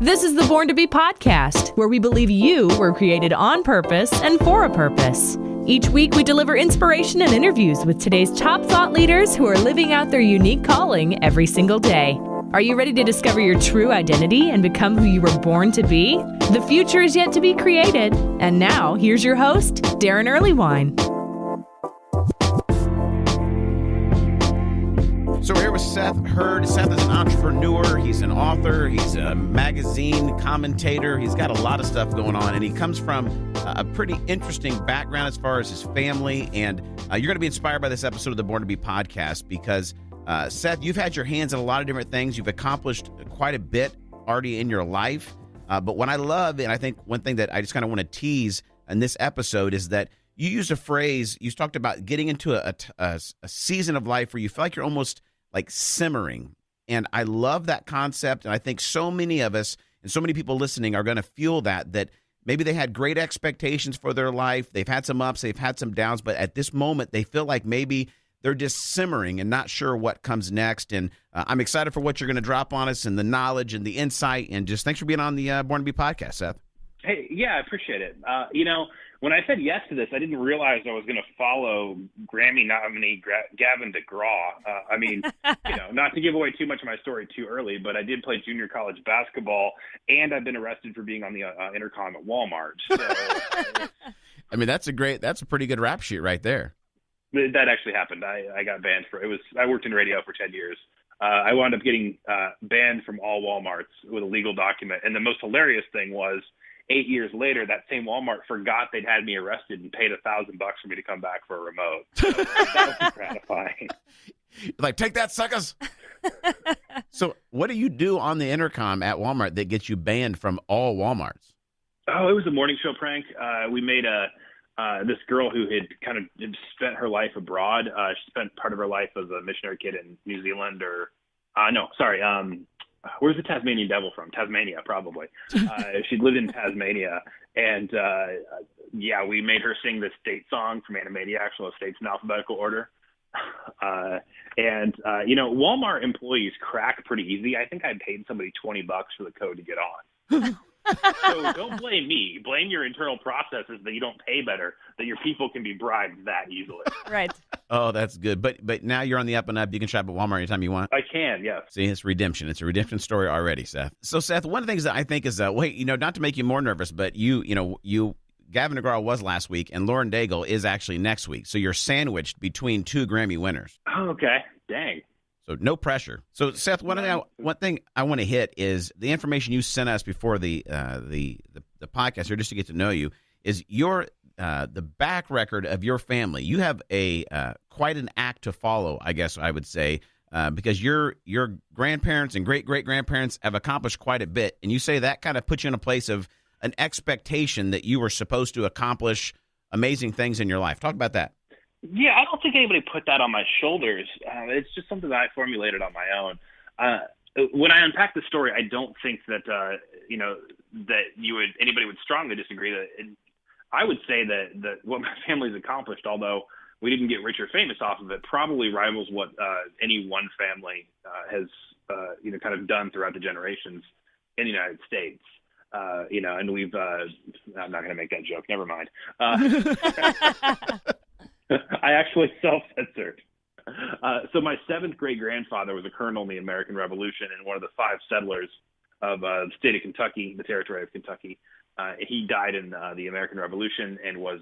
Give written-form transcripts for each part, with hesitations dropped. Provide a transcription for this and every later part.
This is the Born to Be podcast, where we believe you were created on purpose and for a purpose. Each week, we deliver inspiration and interviews with today's top thought leaders who are living out their unique calling every single day. Are you ready to discover your true identity and become who you were born to be? The future is yet to be created. And now, here's your host, Darren Earlywine. So we're here with Seth Hurd. Seth is an entrepreneur. He's an author. He's a magazine commentator. He's got a lot of stuff going on, and he comes from a pretty interesting background as far as his family. And you're going to be inspired by this episode of the Born to Be podcast because, Seth, you've had your hands in a lot of different things. You've accomplished quite a bit already in your life. But what I love, and I think one thing that I just kind of want to tease in this episode is that you used a phrase, you talked about getting into a season of life where you feel like you're almost like simmering. And I love that concept. And I think so many of us and so many people listening are going to feel that maybe they had great expectations for their life. They've had some ups, they've had some downs, but at this moment they feel like maybe they're just simmering and not sure what comes next. And I'm excited for what you're going to drop on us and the knowledge and the insight. And just thanks for being on the Born to Be podcast, Seth. Hey, yeah, I appreciate it. When I said yes to this, I didn't realize I was going to follow Grammy nominee Gavin DeGraw. Not to give away too much of my story too early, but I did play junior college basketball, and I've been arrested for being on the intercom at Walmart. So, I mean, that's a pretty good rap sheet right there. That actually happened. I got banned I worked in radio for 10 years. I wound up getting banned from all Walmarts with a legal document, and the most hilarious thing was, 8 years later, that same Walmart forgot they'd had me arrested and paid $1,000 for me to come back for a remote. So that was gratifying. Like, take that, suckers. So what do you do on the intercom at Walmart that gets you banned from all Walmarts? Oh, it was a morning show prank. We made this girl who had kind of spent her life abroad. She spent part of her life as a missionary kid in New Zealand where's the Tasmanian devil from? Tasmania, probably. She'd lived in Tasmania, and we made her sing the state song from Animaniacs, the states in alphabetical order. Walmart employees crack pretty easy. I think I paid somebody $20 for the code to get on. So don't blame me. Blame your internal processes that you don't pay better, that your people can be bribed that easily. Right. Oh, that's good. But now you're on the up and up. You can shop at Walmart anytime you want. I can, yes. See, it's redemption. It's a redemption story already, Seth. So, Seth, one of the things that I think is, not to make you more nervous, but Gavin DeGraw was last week, and Lauren Daigle is actually next week. So you're sandwiched between two Grammy winners. Oh, okay. Dang. So no pressure. So, Seth, one thing I want to hit is the information you sent us before the podcast here, just to get to know you, is the back record of your family. You have quite an act to follow, I guess I would say, because your grandparents and great-great-grandparents have accomplished quite a bit, and you say that kind of puts you in a place of an expectation that you were supposed to accomplish amazing things in your life. Talk about that. Yeah, I don't think anybody put that on my shoulders. It's just something that I formulated on my own. When I unpack the story, I don't think that anybody would strongly disagree. I would say that what my family's accomplished, although we didn't get rich or famous off of it, probably rivals what any one family has kind of done throughout the generations in the United States. And we've I'm not going to make that joke. Never mind. I actually self-censored. So my seventh great-grandfather was a colonel in the American Revolution and one of the 5 settlers of the state of Kentucky, the territory of Kentucky. He died in the American Revolution and was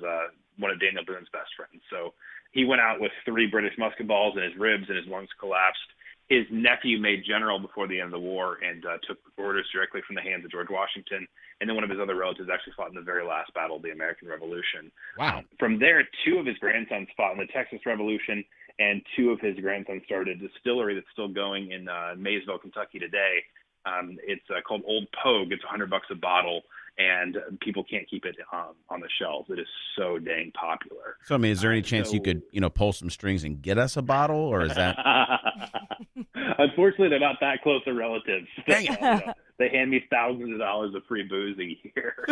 one of Daniel Boone's best friends. So he went out with 3 British musket balls in his ribs and his lungs collapsed. His nephew made general before the end of the war and took orders directly from the hands of George Washington. And then one of his other relatives actually fought in the very last battle of the American Revolution. Wow. From there, 2 of his grandsons fought in the Texas Revolution, and 2 of his grandsons started a distillery that's still going in Maysville, Kentucky today. It's called Old Pogue. It's $100 a bottle, and people can't keep it on the shelves. It is so dang popular. So, I mean, is there any chance you could, pull some strings and get us a bottle, or is that? Unfortunately, they're not that close of relatives. Dang it. They hand me thousands of dollars of free booze a year.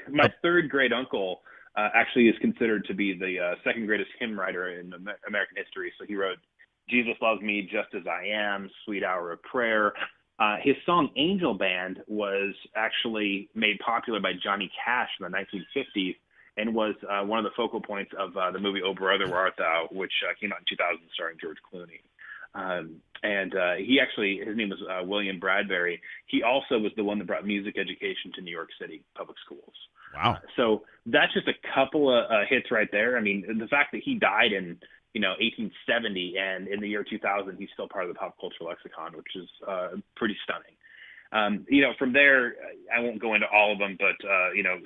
My third great uncle actually is considered to be the second greatest hymn writer in American history. So he wrote "Jesus Loves Me Just As I Am," "Sweet Hour of Prayer," His song Angel Band was actually made popular by Johnny Cash in the 1950s and was one of the focal points of the movie Oh Brother, Where Art Thou, which came out in 2000 starring George Clooney. His name was William Bradbury. He also was the one that brought music education to New York City public schools. Wow. So that's just a couple of hits right there. I mean, the fact that he died in 1870, and in the year 2000, he's still part of the pop culture lexicon, which is pretty stunning. From there, I won't go into all of them, but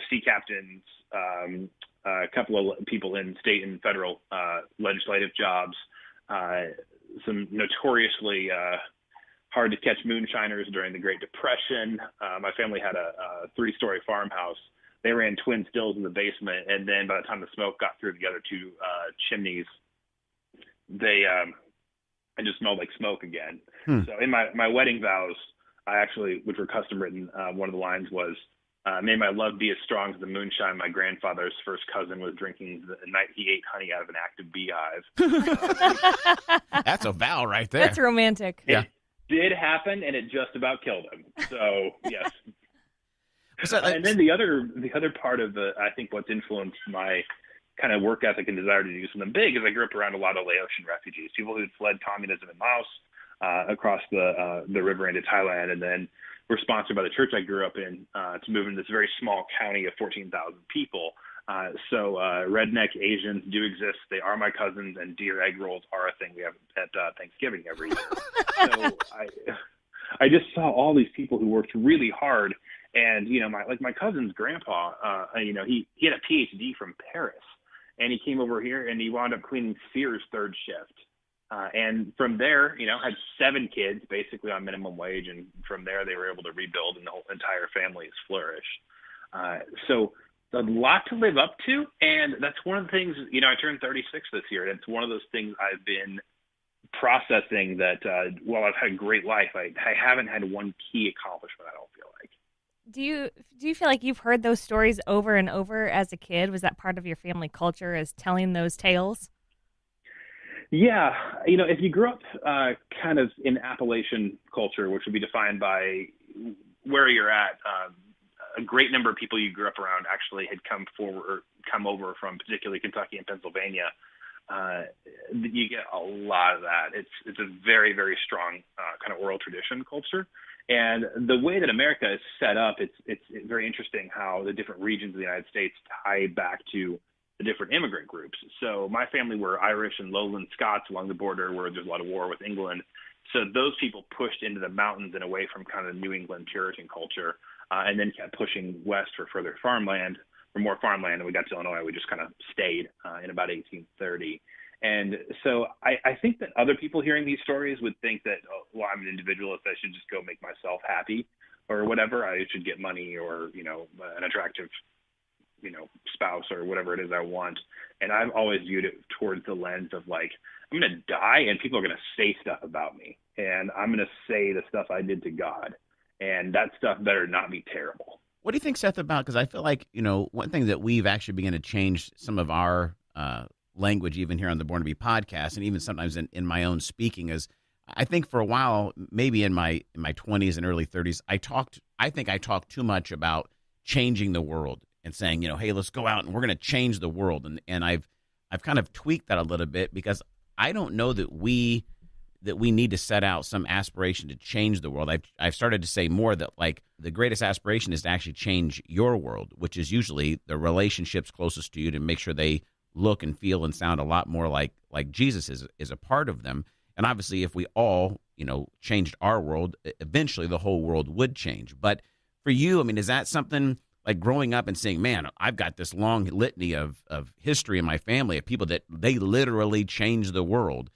sea captains, a couple of people in state and federal legislative jobs, some notoriously hard to catch moonshiners during the Great Depression. My family had a 3-story farmhouse. They ran twin stills in the basement, and then by the time the smoke got through the other two chimneys, I just smelled like smoke again. So in my wedding vows, I actually, which were custom written, one of the lines was, may my love be as strong as the moonshine my grandfather's first cousin was drinking the night he ate honey out of an active beehive. That's a vow right there. That's romantic. It did happen, and it just about killed him. So, yes. And then the other part of I think what's influenced my kind of work ethic and desire to do something big is I grew up around a lot of Laotian refugees, people who had fled communism in Laos across the river into Thailand, and then were sponsored by the church I grew up in to move into this very small county of 14,000 people. So redneck Asians do exist. They are my cousins, and deer egg rolls are a thing we have at Thanksgiving every year. So I just saw all these people who worked really hard. And, my cousin's grandpa, he had a PhD from Paris, and he came over here and he wound up cleaning Sears' third shift. And from there, had 7 kids basically on minimum wage. And from there, they were able to rebuild, and the whole entire family has flourished. So a lot to live up to. And that's one of the things, I turned 36 this year, and it's one of those things I've been processing that while I've had a great life, I haven't had one key accomplishment, I don't feel like. Do you feel like you've heard those stories over and over as a kid? Was that part of your family culture, as telling those tales? Yeah. If you grew up kind of in Appalachian culture, which would be defined by where you're at, a great number of people you grew up around actually had come over from particularly Kentucky and Pennsylvania. You get a lot of that. It's a very, very strong kind of oral tradition culture. And the way that America is set up, it's very interesting how the different regions of the United States tie back to the different immigrant groups. So my family were Irish and Lowland Scots along the border where there's a lot of war with England. So those people pushed into the mountains and away from kind of New England Puritan culture, and then kept pushing west for further farmland, for more farmland. And we got to Illinois, we just kind of stayed in about 1830. And so I think that other people hearing these stories would think that, I'm an individualist, I should just go make myself happy or whatever. I should get money or, an attractive, spouse or whatever it is I want. And I've always viewed it towards the lens of like, I'm going to die and people are going to say stuff about me. And I'm going to say the stuff I did to God. And that stuff better not be terrible. What do you think, Seth, about, because I feel like, one thing that we've actually begun to change some of our language, even here on the Born to Be podcast, and even sometimes in my own speaking, is I think for a while, maybe in my 20s and early 30s, I think I talked too much about changing the world and saying, hey, let's go out and we're going to change the world. And I've kind of tweaked that a little bit, because I don't know that we need to set out some aspiration to change the world. I've started to say more that, like, the greatest aspiration is to actually change your world, which is usually the relationships closest to you, to make sure they look and feel and sound a lot more like Jesus is a part of them. And obviously, if we all, changed our world, eventually the whole world would change. But for you, is that something like growing up and saying, man, I've got this long litany of history in my family of people that they literally changed the world?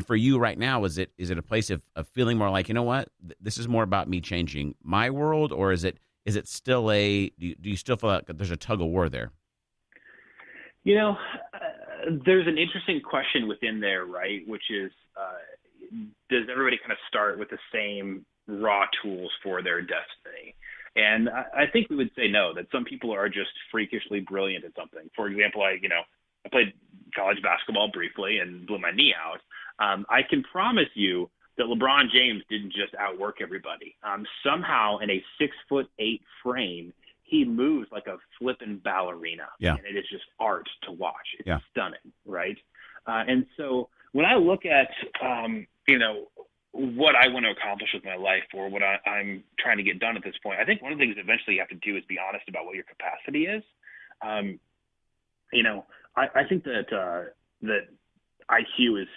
For you right now, is it a place of feeling more like, what, this is more about me changing my world? Or is it still do you still feel like there's a tug of war there? There's an interesting question within there, right? Which is, does everybody kind of start with the same raw tools for their destiny? And I think we would say no, that some people are just freakishly brilliant at something. For example, I played college basketball briefly and blew my knee out. I can promise you that LeBron James didn't just outwork everybody. Somehow in a 6'8" frame, he moves like a flippin' ballerina. Yeah. And it is just art to watch. It's stunning, right? And so when I look at, what I want to accomplish with my life or what I'm trying to get done at this point, I think one of the things eventually you have to do is be honest about what your capacity is. I think that IQ is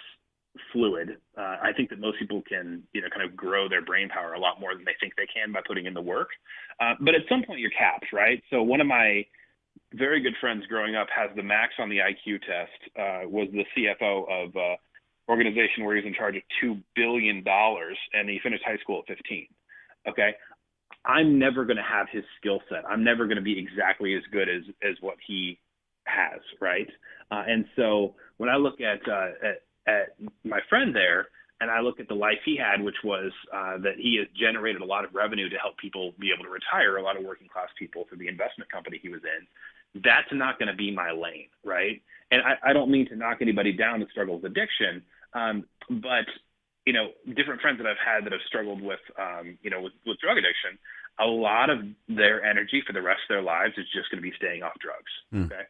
fluid. I think that most people can, kind of grow their brain power a lot more than they think they can by putting in the work. But at some point you're capped, right? So one of my very good friends growing up has the max on the IQ test, was the CFO of an organization where he's in charge of $2 billion, and he finished high school at 15. Okay. I'm never going to have his skill set. I'm never going to be exactly as good as what he has. Right. And so when I look at my friend there, and I look at the life he had, which was that he has generated a lot of revenue to help people be able to retire, a lot of working class people through the investment company he was in. That's not going to be my lane, right? And I don't mean to knock anybody down that struggles with addiction, but different friends that I've had that have struggled with drug addiction, a lot of their energy for the rest of their lives is just going to be staying off drugs. Okay.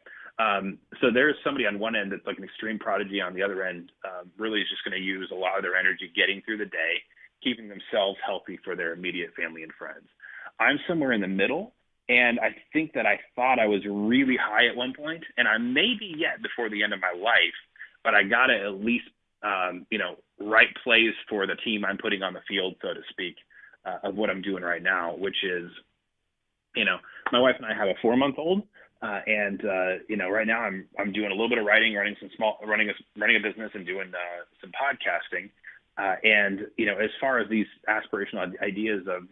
So there's somebody on one end that's like an extreme prodigy. On the other end, really is just going to use a lot of their energy getting through the day, keeping themselves healthy for their immediate family and friends. I'm somewhere in the middle, and I think that I thought I was really high at one point, and I may be yet before the end of my life, but I got to at least, write plays for the team I'm putting on the field, so to speak, of what I'm doing right now, which is, my wife and I have a 4-month-old. Right now I'm doing a little bit of writing, running a business and doing some podcasting. As far as these aspirational ideas of,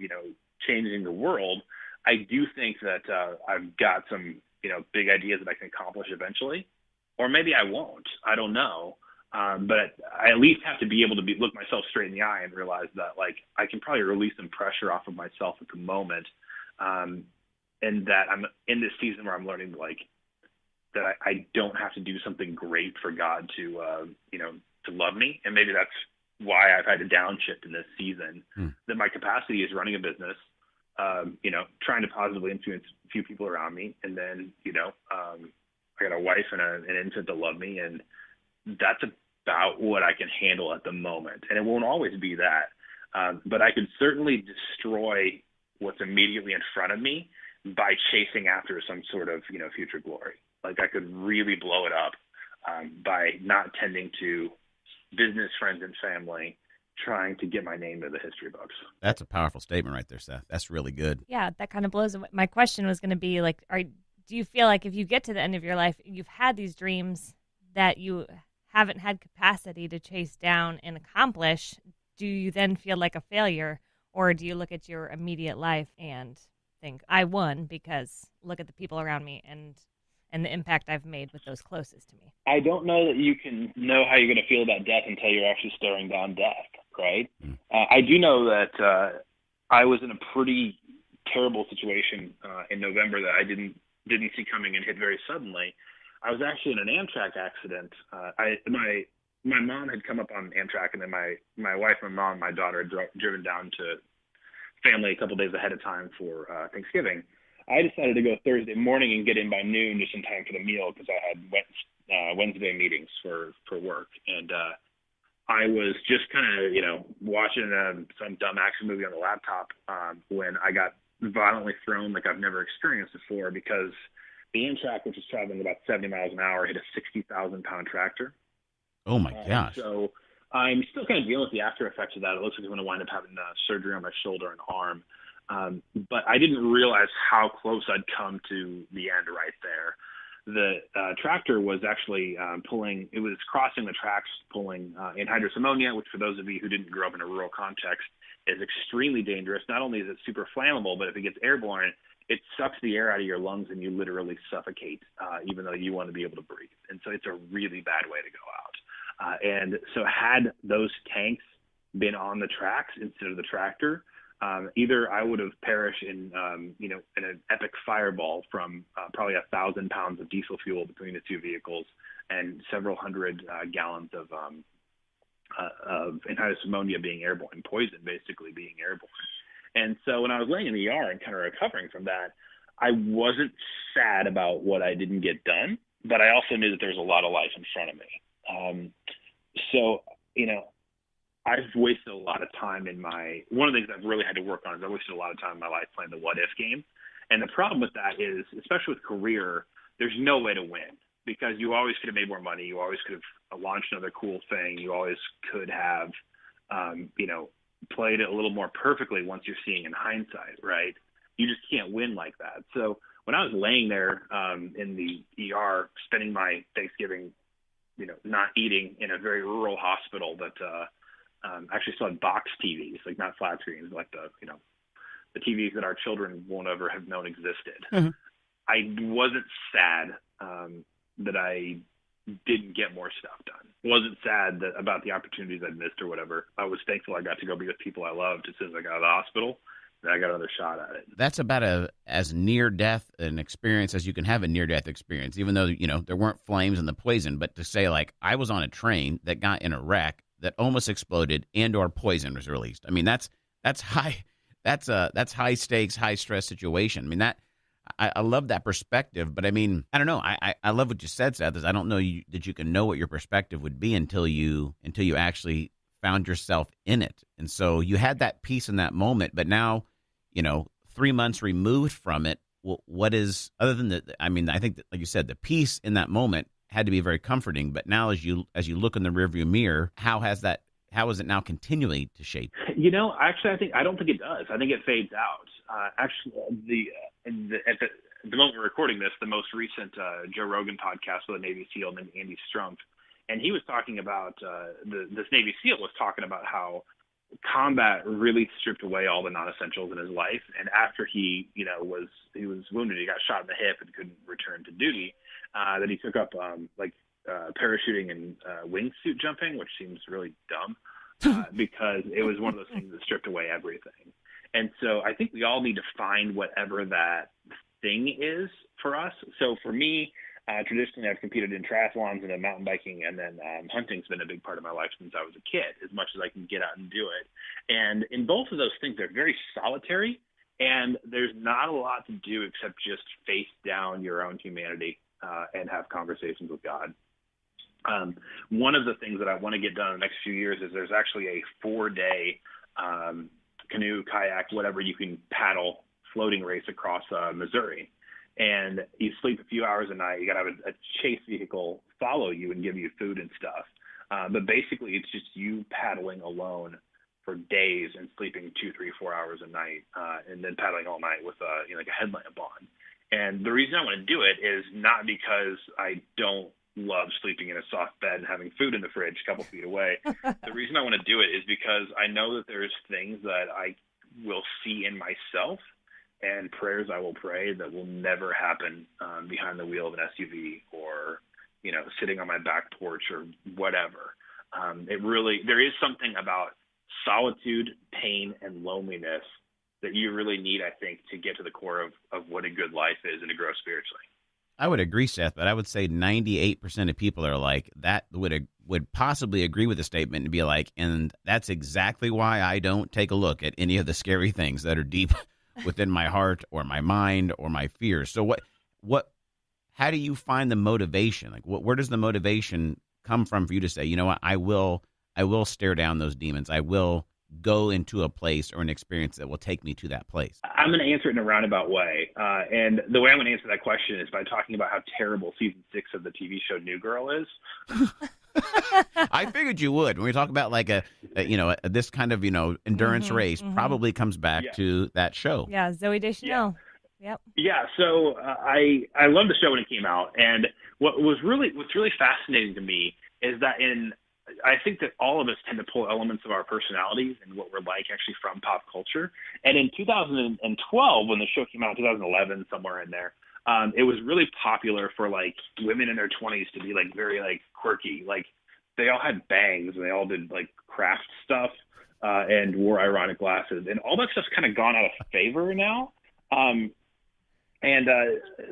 changing the world, I do think that I've got some, big ideas that I can accomplish eventually, or maybe I won't. I don't know. But I at least have to be able to look myself straight in the eye and realize that, like, I can probably release some pressure off of myself at the moment. And that I'm in this season where I'm learning, like, that I don't have to do something great for God to love me. And maybe that's why I've had to downshift in this season, that my capacity is running a business, trying to positively influence a few people around me. And then, I got a wife and an infant that love me. And that's about what I can handle at the moment. And it won't always be that. But I could certainly destroy what's immediately in front of me by chasing after some sort of, future glory. Like, I could really blow it up by not tending to business, friends, and family, trying to get my name to the history books. That's a powerful statement right there, Seth. That's really good. Yeah, that kind of blows. My question was going to be, like, do you feel like if you get to the end of your life, you've had these dreams that you haven't had capacity to chase down and accomplish, do you then feel like a failure? Or do you look at your immediate life and think, I won because look at the people around me and the impact I've made with those closest to me? I don't know that you can know how you're going to feel about death until you're actually staring down death, right? I do know that I was in a pretty terrible situation in November that I didn't see coming and hit very suddenly. I was actually in an Amtrak accident. My mom had come up on Amtrak, and then my wife, my mom, my daughter had driven down to family a couple days ahead of time for Thanksgiving. I decided to go Thursday morning and get in by noon just in time for the meal because I had Wednesday meetings for work. And I was just kind of, watching some dumb action movie on the laptop when I got violently thrown like I've never experienced before, because the Amtrak, which was traveling about 70 miles an hour, hit a 60,000-pound tractor. Oh, my gosh. So I'm still kind of dealing with the after effects of that. It looks like I'm going to wind up having surgery on my shoulder and arm. But I didn't realize how close I'd come to the end right there. The tractor was actually it was crossing the tracks, pulling anhydrous ammonia, which for those of you who didn't grow up in a rural context is extremely dangerous. Not only is it super flammable, but if it gets airborne, it sucks the air out of your lungs and you literally suffocate, even though you want to be able to breathe. And so it's a really bad way to go out. And so had those tanks been on the tracks instead of the tractor, either I would have perished in an epic fireball from probably 1,000 pounds of diesel fuel between the two vehicles and several hundred gallons of of anhydrous ammonia being airborne, poison basically being airborne. And so when I was laying in the ER and kind of recovering from that, I wasn't sad about what I didn't get done, but I also knew that there was a lot of life in front of me. So, I've wasted a lot of time one of the things I've really had to work on is I wasted a lot of time in my life playing the what if game. And the problem with that is, especially with career, there's no way to win because you always could have made more money. You always could have launched another cool thing. You always could have, played it a little more perfectly once you're seeing in hindsight, right? You just can't win like that. So when I was laying there in the ER, spending my Thanksgiving, not eating in a very rural hospital that actually still had box TVs, like not flat screens, like the TVs that our children won't ever have known existed. Mm-hmm. I wasn't sad that I didn't get more stuff done. Wasn't sad about the opportunities I'd missed or whatever. I was thankful I got to go be with people I loved as soon as I got out of the hospital. And I got another shot at it. That's about as near-death an experience as you can have a near-death experience, even though, there weren't flames and the poison. But to say, like, I was on a train that got in a wreck that almost exploded and or poison was released. I mean, that's high. That's high stakes, high stress situation. I mean, I love that perspective, but I mean, I don't know. I love what you said, Seth. Is I don't know that you can know what your perspective would be until you actually found yourself in it. And so you had that peace in that moment, but now, 3 months removed from it, what is other than I think that, like you said, the peace in that moment had to be very comforting. But now, as you look in the rearview mirror, how is it now continually to shape? Actually, I don't think it does. I think it fades out. At the moment we're recording this, the most recent Joe Rogan podcast with a Navy SEAL named Andy Strumpf, and he was talking about this Navy SEAL was talking about how combat really stripped away all the non-essentials in his life. And after he was wounded, he got shot in the hip and couldn't return to duty. That he took up parachuting and wingsuit jumping, which seems really dumb because it was one of those things that stripped away everything. And so I think we all need to find whatever that thing is for us. So for me, traditionally I've competed in triathlons and in mountain biking, and then hunting's been a big part of my life since I was a kid, as much as I can get out and do it. And in both of those things, they're very solitary, and there's not a lot to do except just face down your own humanity and have conversations with God. One of the things that I want to get done in the next few years is there's actually a 4-day canoe, kayak, whatever you can paddle floating race across Missouri. And you sleep a few hours a night. You got to have a chase vehicle follow you and give you food and stuff. But basically, it's just you paddling alone for days and sleeping 2, 3, 4 hours a night, and then paddling all night with like a headlamp on. And the reason I want to do it is not because I don't love sleeping in a soft bed and having food in the fridge a couple feet away. The reason I want to do it is because I know that there's things that I will see in myself and prayers I will pray that will never happen behind the wheel of an SUV or, sitting on my back porch or whatever. There is something about solitude, pain, and loneliness that you really need, I think, to get to the core of what a good life is and to grow spiritually. I would agree, Seth, but I would say 98% of people are like that would possibly agree with the statement and be like, and that's exactly why I don't take a look at any of the scary things that are deep within my heart or my mind or my fears. So how do you find the motivation? Like, where does the motivation come from for you to say, you know what, I will stare down those demons. I will go into a place or an experience that will take me to that place? I'm going to answer it in a roundabout way. And the way I'm going to answer that question is by talking about how terrible season 6 of the TV show New Girl is. I figured you would. When we talk about like this kind of, endurance race, probably comes back to that show. Yeah, Zooey Deschanel. Yep. Yeah, so I loved the show when it came out. And what's really fascinating to me is that I think that all of us tend to pull elements of our personalities and what we're like actually from pop culture. And in 2012, when the show came out, 2011, somewhere in there, it was really popular for like women in their 20s to be like very like quirky. Like they all had bangs and they all did like craft stuff and wore ironic glasses. And all that stuff's kind of gone out of favor now. And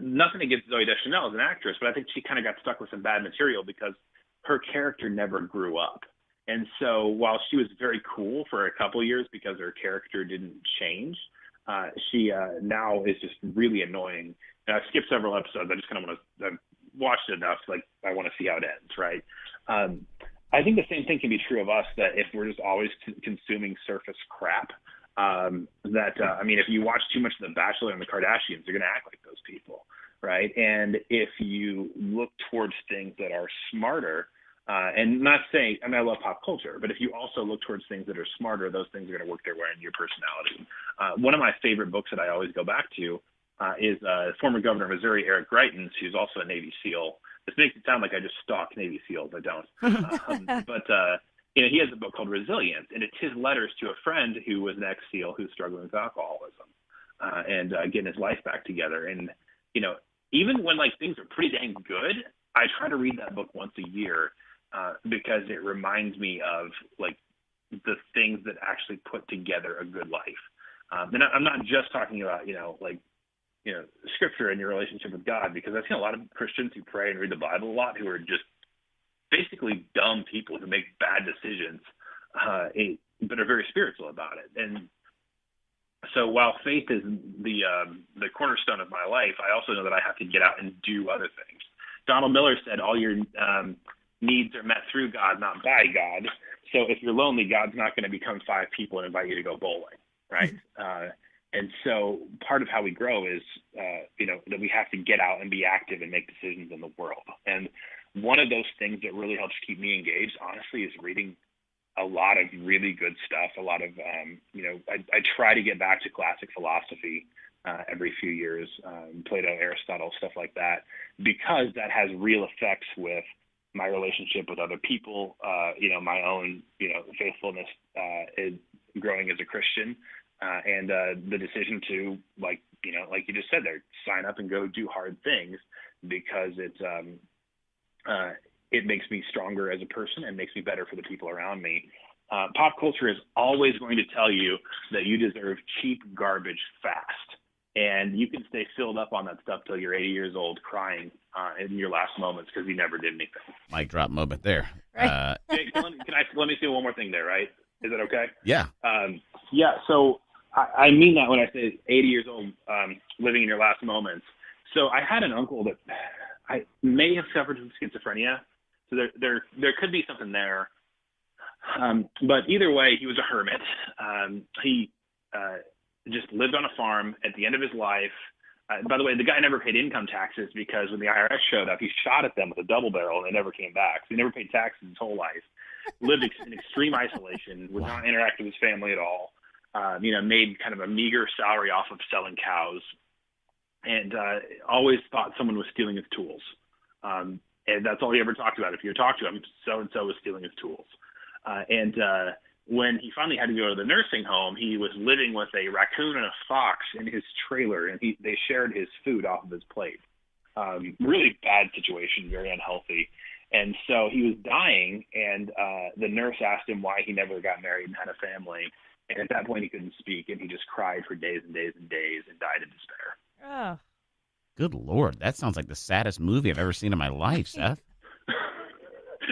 nothing against Zooey Deschanel as an actress, but I think she kind of got stuck with some bad material because her character never grew up. And so while she was very cool for a couple years because her character didn't change, she now is just really annoying. And I've skipped several episodes. I just kind of want to, I've watched enough, like I want to see how it ends, right? I think the same thing can be true of us, that if we're just always consuming surface crap, I mean, if you watch too much of The Bachelor and the Kardashians, you're going to act like those people, right? And if you look towards things that are smarter, and not saying, I mean, I love pop culture, but if you also look towards things that are smarter, those things are going to work their way into your personality. One of my favorite books that I always go back to is former governor of Missouri, Eric Greitens, who's also a Navy SEAL. This makes it sound like I just stalk Navy SEALs. I don't. But he has a book called Resilience, and it's his letters to a friend who was an ex-SEAL who's struggling with alcoholism and getting his life back together. And, even when, things are pretty dang good, I try to read that book once a year because it reminds me of, the things that actually put together a good life. And I'm not just talking about, scripture and your relationship with God, because I've seen a lot of Christians who pray and read the Bible a lot who are just basically dumb people who make bad decisions, but are very spiritual about it. And so while faith is the cornerstone of my life, I also know that I have to get out and do other things. Donald Miller said, all your needs are met through God, not by God. So if you're lonely, God's not going to become 5 people and invite you to go bowling, right? And so part of how we grow is, that we have to get out and be active and make decisions in the world. And one of those things that really helps keep me engaged, honestly, is reading a lot of really good stuff. A lot of, I try to get back to classic philosophy every few years, Plato, Aristotle, stuff like that, because that has real effects with my relationship with other people, my own, faithfulness in growing as a Christian. And the decision to, like you just said there, sign up and go do hard things, because it makes me stronger as a person and makes me better for the people around me. Pop culture is always going to tell you that you deserve cheap garbage fast, and you can stay filled up on that stuff till you're 80 years old, crying in your last moments because you never did anything. Mic drop moment there. Right. Hey, let me say one more thing there, right? Is that okay? Yeah. So I mean that when I say 80 years old, living in your last moments. So I had an uncle that I may have suffered from schizophrenia. So there could be something there. But either way, he was a hermit. He just lived on a farm at the end of his life. By the way, the guy never paid income taxes because when the IRS showed up, he shot at them with a double barrel and they never came back. So he never paid taxes his whole life. Lived in extreme isolation, would not interact with his family at all. Made kind of a meager salary off of selling cows, and always thought someone was stealing his tools. And that's all he ever talked about. If you talked to him, so-and-so was stealing his tools. And when he finally had to go to the nursing home, he was living with a raccoon and a fox in his trailer, and they shared his food off of his plate. Really bad situation, very unhealthy. And so he was dying, and the nurse asked him why he never got married and had a family. And at that point, he couldn't speak, and he just cried for days and days and days and died in despair. Oh. Good Lord. That sounds like the saddest movie I've ever seen in my life, Seth.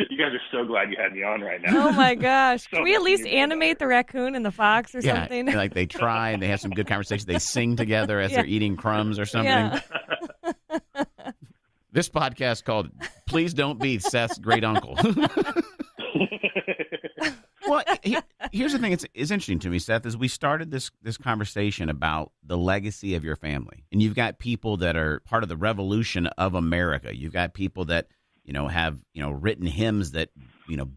You guys are so glad you had me on right now. Oh, my gosh. Can we at least animate the raccoon and the fox or something? Yeah, they try, and they have some good conversations. They sing together as they're eating crumbs or something. Yeah. This podcast called Please Don't Be Seth's Great Uncle. Well, here's the thing. It's interesting to me, Seth, is we started this conversation about the legacy of your family. And you've got people that are part of the revolution of America. You've got people that, have, written hymns that,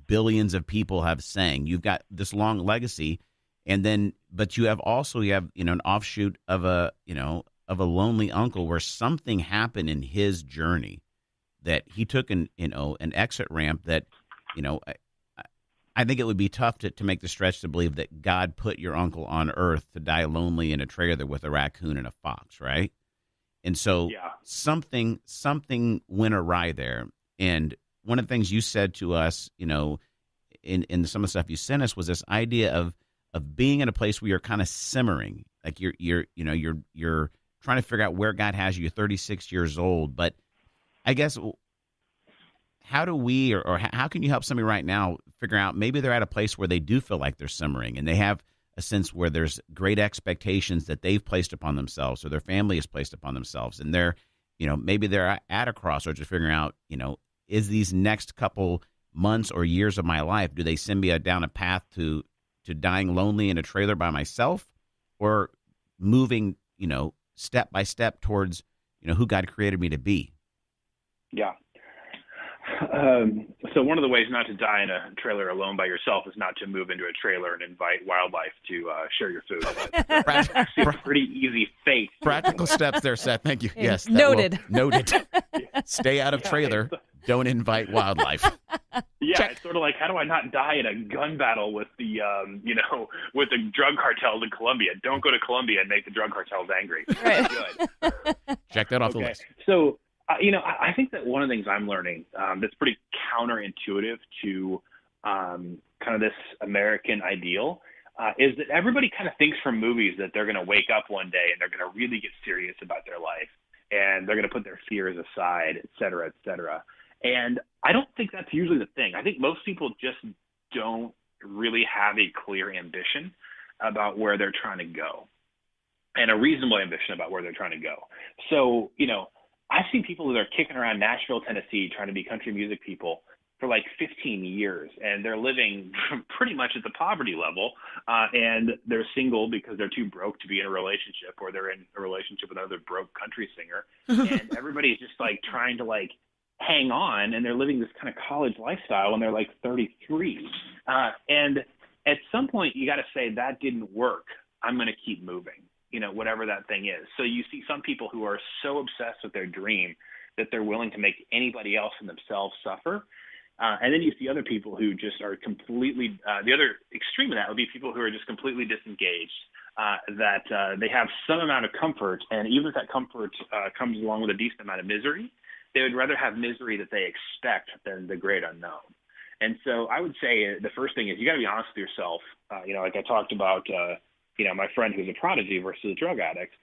billions of people have sang. You've got this long legacy. And then, but you have an offshoot of a lonely uncle where something happened in his journey that he took an exit ramp that, I think it would be tough to make the stretch to believe that God put your uncle on earth to die lonely in a trailer with a raccoon and a fox, right? And so something went awry there. And one of the things you said to us, in some of the stuff you sent us was this idea of being in a place where you're kind of simmering, like you're trying to figure out where God has you. You're 36 years old, but I guess how do we, or how can you help somebody right now figure out maybe they're at a place where they do feel like they're simmering and they have a sense where there's great expectations that they've placed upon themselves or their family has placed upon themselves, and they're, maybe they're at a crossroads of figuring out, is these next couple months or years of my life, do they send me down a path to dying lonely in a trailer by myself, or moving, step by step towards, who God created me to be? Yeah. So one of the ways not to die in a trailer alone by yourself is not to move into a trailer and invite wildlife to share your food. That's actually a pretty easy fate. Practical steps there, Seth. Thank you. Yes. Noted. Noted. Stay out of trailer. Don't invite wildlife. Yeah, Check. It's sort of like, how do I not die in a gun battle with the, with the drug cartels in Colombia? Don't go to Colombia and make the drug cartels angry. Right. Good. Check that off the list. So, I think that one of the things I'm learning that's pretty counterintuitive to kind of this American ideal is that everybody kind of thinks from movies that they're going to wake up one day and they're going to really get serious about their life and they're going to put their fears aside, et cetera, et cetera. And I don't think that's usually the thing. I think most people just don't really have a clear ambition about where they're trying to go, and a reasonable ambition about where they're trying to go. So, I've seen people that are kicking around Nashville, Tennessee, trying to be country music people for like 15 years, and they're living pretty much at the poverty level, and they're single because they're too broke to be in a relationship, or they're in a relationship with another broke country singer, and everybody's just like trying to like hang on, and they're living this kind of college lifestyle when they're like 33. And at some point, you got to say, that didn't work. I'm going to keep moving, whatever that thing is. So you see some people who are so obsessed with their dream that they're willing to make anybody else and themselves suffer. And then you see other people who just are completely, the other extreme of that would be people who are just completely disengaged, that they have some amount of comfort. And even if that comfort comes along with a decent amount of misery, they would rather have misery that they expect than the great unknown. And so I would say the first thing is you got to be honest with yourself. Like I talked about, my friend who's a prodigy versus a drug addict.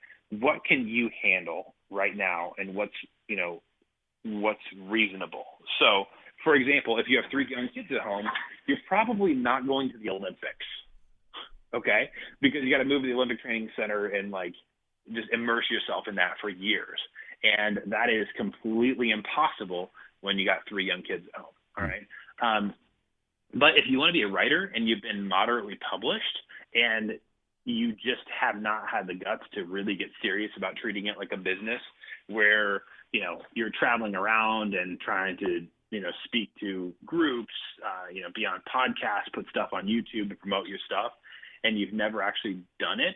What can you handle right now, and what's reasonable? So, for example, if you have 3 young kids at home, you're probably not going to the Olympics, okay? Because you got to move to the Olympic Training Center and like just immerse yourself in that for years. And that is completely impossible when you got 3 young kids at home. All right. But if you want to be a writer and you've been moderately published and you just have not had the guts to really get serious about treating it like a business where, you're traveling around and trying to, speak to groups, be on podcasts, put stuff on YouTube to promote your stuff, and you've never actually done it,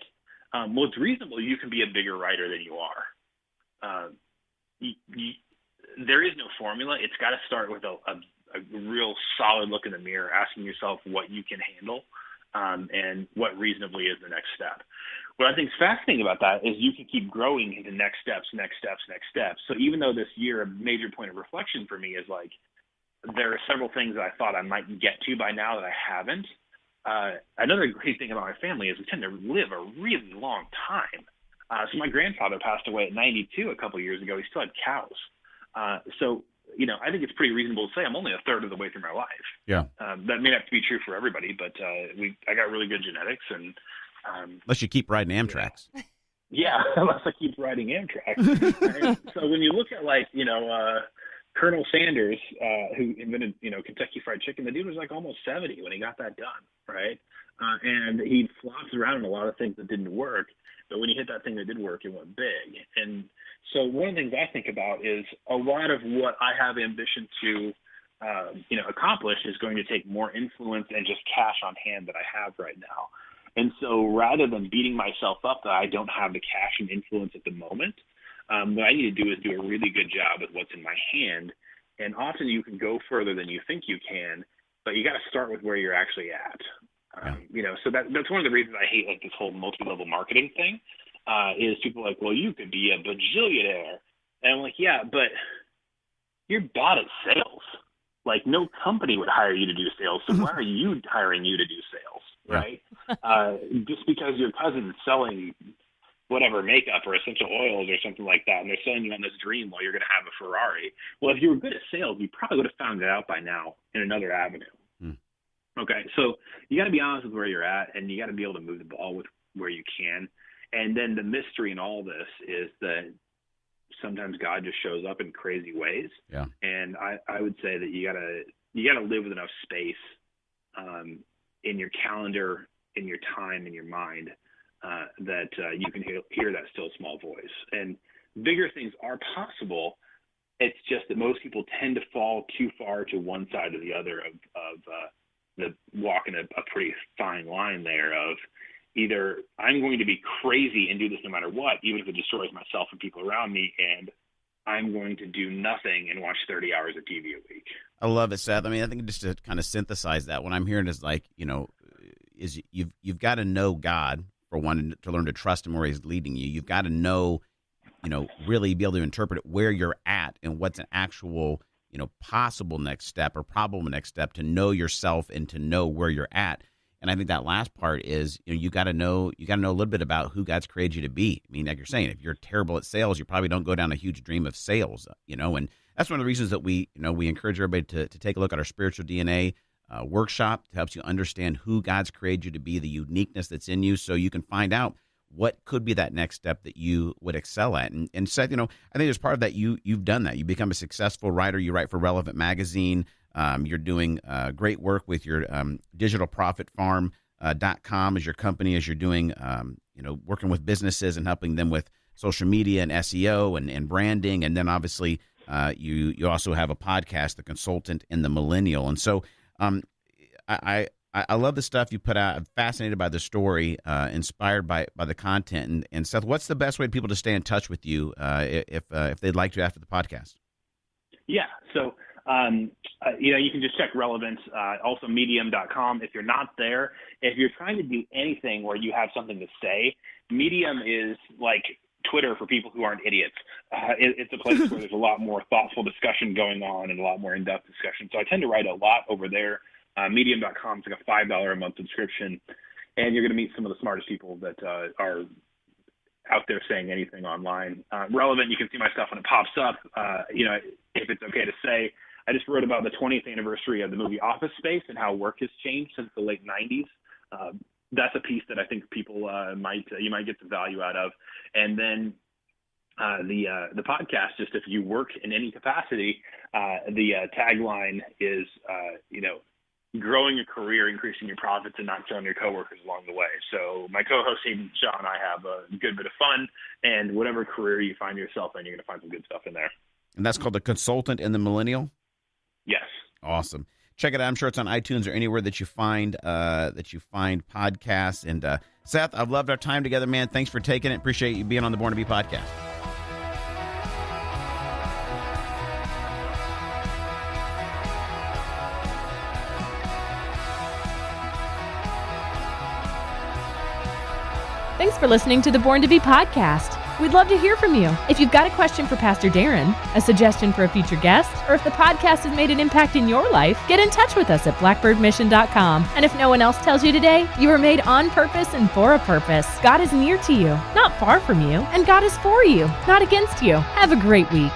well, it's reasonable you can be a bigger writer than you are. There is no formula. It's got to start with a real solid look in the mirror, asking yourself what you can handle, and what reasonably is the next step. What I think is fascinating about that is you can keep growing into next steps. So even though this year, a major point of reflection for me is like, there are several things that I thought I might get to by now that I haven't. Another great thing about my family is we tend to live a really long time. So my grandfather passed away at 92 a couple of years ago. He still had cows. So, I think it's pretty reasonable to say I'm only a third of the way through my life. Yeah. That may not be true for everybody, but I got really good genetics. And unless you keep riding Amtrak. Yeah, unless I keep riding Amtrak. And so when you look at Colonel Sanders, who invented, Kentucky Fried Chicken, the dude was like almost 70 when he got that done, right? And he flopped around in a lot of things that didn't work. But when he hit that thing that did work, it went big. And so one of the things I think about is a lot of what I have ambition to, accomplish is going to take more influence and just cash on hand that I have right now. And so rather than beating myself up that I don't have the cash and influence at the moment, what I need to do is do a really good job with what's in my hand. And often you can go further than you think you can, but you got to start with where you're actually at. So that's one of the reasons I hate like this whole multi-level marketing thing, is people are like, well, you could be a bajillionaire. And I'm like, yeah, but you're bought at sales. Like no company would hire you to do sales. So why are you hiring you to do sales? Right. Just because your cousin's selling whatever makeup or essential oils or something like that, and they're selling you on this dream while you're going to have a Ferrari. Well, if you were good at sales, you probably would have found it out by now in another avenue. Okay, so you got to be honest with where you're at, and you got to be able to move the ball with where you can. And then the mystery in all this is that sometimes God just shows up in crazy ways. Yeah. And I would say that you gotta live with enough space in your calendar, in your time, in your mind, that you can hear that still small voice. And bigger things are possible. It's just that most people tend to fall too far to one side or the other of the walking a pretty fine line there of either I'm going to be crazy and do this no matter what, even if it destroys myself and people around me, and I'm going to do nothing and watch 30 hours of TV a week. I love it, Seth. I mean, I think just to kind of synthesize that, what I'm hearing is like, is you've got to know God for one, to learn to trust him where he's leading you. You've got to know, really be able to interpret where you're at and what's an actual, possible next step or probable next step, to know yourself and to know where you're at. And I think that last part is, you got to know a little bit about who God's created you to be. I mean, like you're saying, if you're terrible at sales, you probably don't go down a huge dream of sales, and that's one of the reasons that we encourage everybody to take a look at our spiritual DNA workshop. It helps you understand who God's created you to be, the uniqueness that's in you, so you can find out what could be that next step that you would excel at. And Seth, I think there's part of that you've done that. You become a successful writer. You write for Relevant Magazine. You're doing great work with your digitalprofitfarm.com as your company, as you're doing, working with businesses and helping them with social media and SEO and branding. And then obviously you also have a podcast, The Consultant and the Millennial. And so I love the stuff you put out. I'm fascinated by the story, inspired by the content. And Seth, what's the best way for people to stay in touch with you if they'd like to after the podcast? Yeah. So, you can just check Relevance, also medium.com. If you're not there, if you're trying to do anything where you have something to say, Medium is like Twitter for people who aren't idiots. It's a place where there's a lot more thoughtful discussion going on and a lot more in-depth discussion. So I tend to write a lot over there. Medium.com is like a $5 a month subscription, and you're going to meet some of the smartest people that are out there saying anything online. Relevant, you can see my stuff when it pops up. If it's okay to say, I just wrote about the 20th anniversary of the movie Office Space and how work has changed since the late 90s. That's a piece that I think people you might get some value out of. And then the podcast, just if you work in any capacity, the tagline is growing your career, increasing your profits, and not killing your coworkers along the way. So my co-host Hayden Shaw and I have a good bit of fun, and whatever career you find yourself in, you're going to find some good stuff in there. And that's called The Consultant and the Millennial? Yes. Awesome. Check it out. I'm sure it's on iTunes or anywhere that you find podcasts. And Seth, I've loved our time together, man. Thanks for taking it. Appreciate you being on the Born to Be podcast. Thanks for listening to the Born to Be podcast. We'd love to hear from you. If you've got a question for Pastor Darren, a suggestion for a future guest, or if the podcast has made an impact in your life, get in touch with us at blackbirdmission.com. And if no one else tells you today, you were made on purpose and for a purpose. God is near to you, not far from you, and God is for you, not against you. Have a great week.